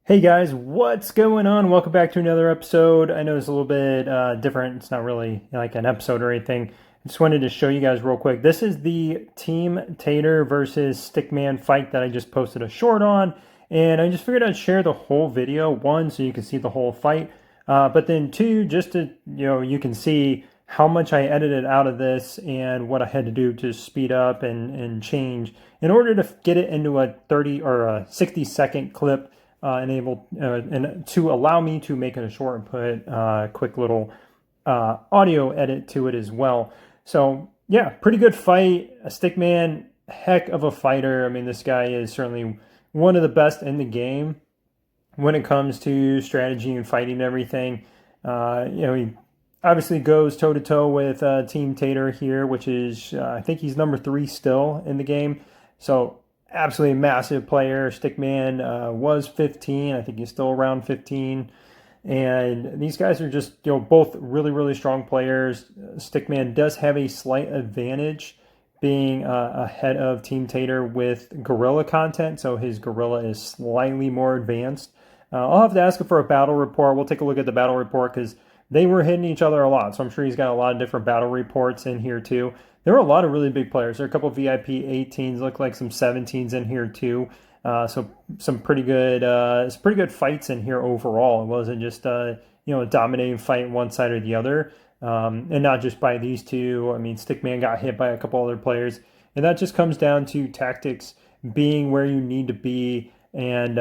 Hey guys, what's going on? Welcome back to another episode. I know it's a little bit different. It's not really like an episode or anything. I just wanted to show you guys real quick. This is the Team Tator versus Stickman fight that I just posted a short on. And I just figured I'd share the whole video. One, so you can see the whole fight. But then two, just to, you can see how much I edited out of this and what I had to do to speed up and change in order to get it into a 30 or a 60-second clip and to allow me to make it a short and put a quick little audio edit to it as well. So yeah, pretty good fight. A Stickman, heck of a fighter. I mean, this guy is certainly one of the best in the game when it comes to strategy and fighting and everything. He obviously goes toe to toe with Team Tator here, which is I think he's number 3 still in the game. So absolutely massive player. Stickman was 15. I think he's still around 15. And these guys are just, both really, really strong players. Stickman does have a slight advantage being ahead of Team Tator with gorilla content. So his gorilla is slightly more advanced. I'll have to ask him for a battle report. We'll take a look at the battle report because they were hitting each other a lot. So I'm sure he's got a lot of different battle reports in here too. There were a lot of really big players. There are a couple of VIP 18s, look like some 17s in here too. So some pretty good fights in here overall. It wasn't just a dominating fight one side or the other, and not just by these two. I mean, Stickman got hit by a couple other players, and that just comes down to tactics, being where you need to be, and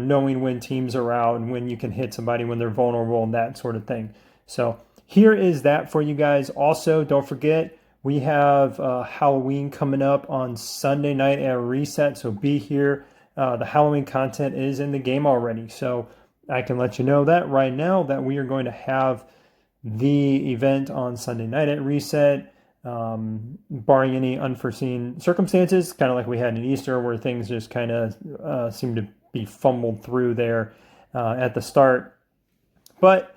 knowing when teams are out and when you can hit somebody when they're vulnerable and that sort of thing. So here is that for you guys. Also, don't forget, we have Halloween coming up on Sunday night at Reset, so be here. The Halloween content is in the game already, so I can let you know that right now that we are going to have the event on Sunday night at Reset, barring any unforeseen circumstances, kind of like we had in Easter where things just kind of seem to be fumbled through there at the start. But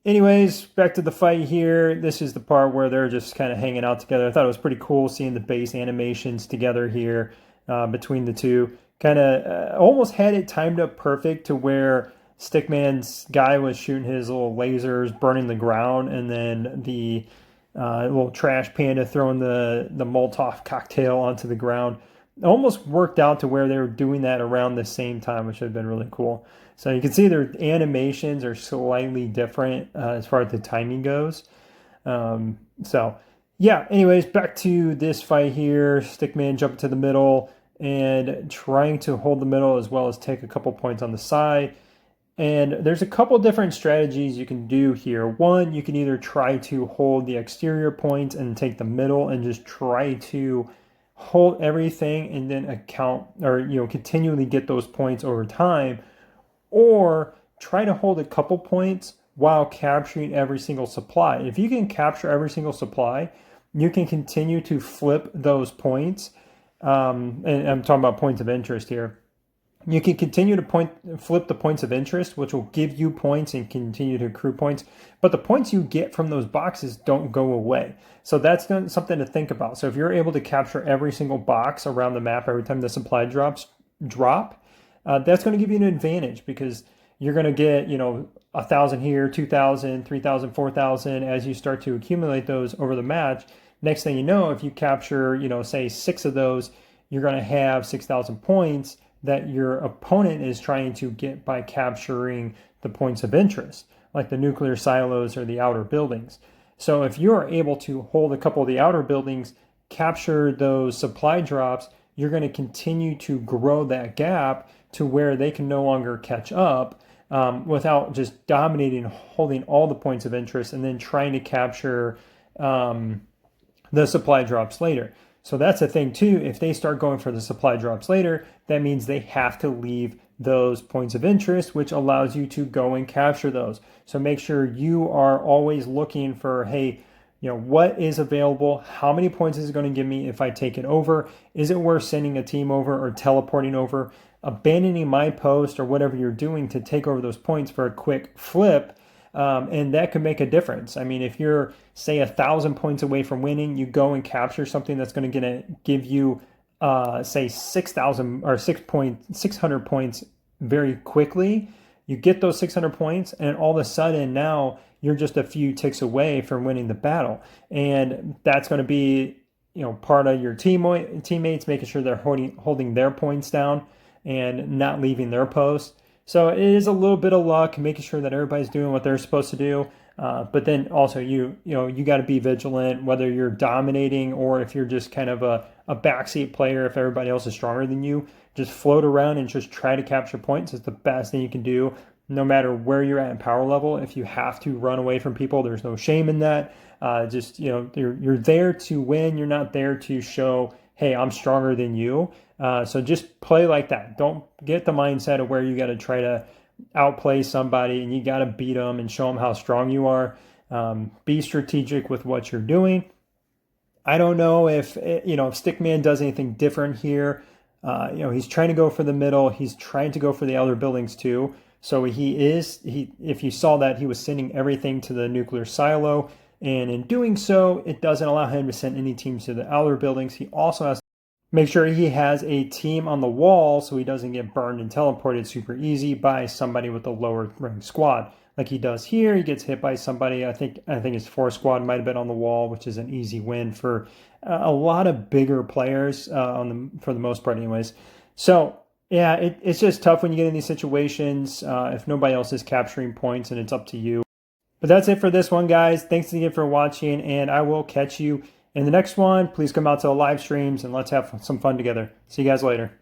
anyways, back to the fight here. This is the part where they're just kind of hanging out together. I thought it was pretty cool seeing the base animations together here between the two. Kind of almost had it timed up perfect to where Stickman's guy was shooting his little lasers, burning the ground, and then the little trash panda throwing the Molotov cocktail onto the ground. It almost worked out to where they were doing that around the same time, which would have been really cool. So you can see their animations are slightly different as far as the timing goes. So yeah, anyways, back to this fight here. Stickman jumping to the middle and trying to hold the middle as well as take a couple points on the side. And there's a couple different strategies you can do here. One, you can either try to hold the exterior points and take the middle and just try to hold everything and then account or continually get those points over time, or try to hold a couple points while capturing every single supply. If you can capture every single supply, you can continue to flip those points. And I'm talking about points of interest here. You can continue to flip the points of interest, which will give you points and continue to accrue points. But the points you get from those boxes don't go away. So that's something to think about. So if you're able to capture every single box around the map every time the supply drops drop, that's going to give you an advantage because you're going to get 1,000 here, 2,000, 3,000, 4,000 as you start to accumulate those over the match. Next thing you know, if you capture say 6 of those, you're going to have 6,000 points that your opponent is trying to get by capturing the points of interest, like the nuclear silos or the outer buildings. So if you're able to hold a couple of the outer buildings, capture those supply drops, you're going to continue to grow that gap to where they can no longer catch up without just dominating, holding all the points of interest and then trying to capture the supply drops later. So that's the thing too. If they start going for the supply drops later, that means they have to leave those points of interest, which allows you to go and capture those. So make sure you are always looking for, hey, what is available? How many points is it going to give me if I take it over? Is it worth sending a team over or teleporting over, abandoning my post or whatever you're doing to take over those points for a quick flip? And that could make a difference. I mean, if you're, say, 1,000 points away from winning, you go and capture something that's going to give you, say, 6,000 or 600 points very quickly, you get those 600 points, and all of a sudden now you're just a few ticks away from winning the battle. And that's going to be, part of your teammates making sure they're holding their points down and not leaving their post. So it is a little bit of luck, making sure that everybody's doing what they're supposed to do. But then also you got to be vigilant, whether you're dominating or if you're just kind of a backseat player. If everybody else is stronger than you, just float around and just try to capture points. It's the best thing you can do, no matter where you're at in power level. If you have to run away from people, there's no shame in that. Just you're there to win. You're not there to show, hey, I'm stronger than you. So just play like that. Don't get the mindset of where you got to try to outplay somebody and you got to beat them and show them how strong you are. Be strategic with what you're doing. I don't know if Stickman does anything different here. He's trying to go for the middle. He's trying to go for the other buildings too. So if you saw that, he was sending everything to the nuclear silo. And in doing so, it doesn't allow him to send any teams to the outer buildings. He also has to make sure he has a team on the wall so he doesn't get burned and teleported super easy by somebody with a lower ranked squad. Like he does here, he gets hit by somebody. I think his 4 squad might have been on the wall, which is an easy win for a lot of bigger players for the most part, anyways. So yeah, it's just tough when you get in these situations if nobody else is capturing points and it's up to you. But that's it for this one, guys. Thanks again for watching, and I will catch you in the next one. Please come out to the live streams and let's have some fun together. See you guys later.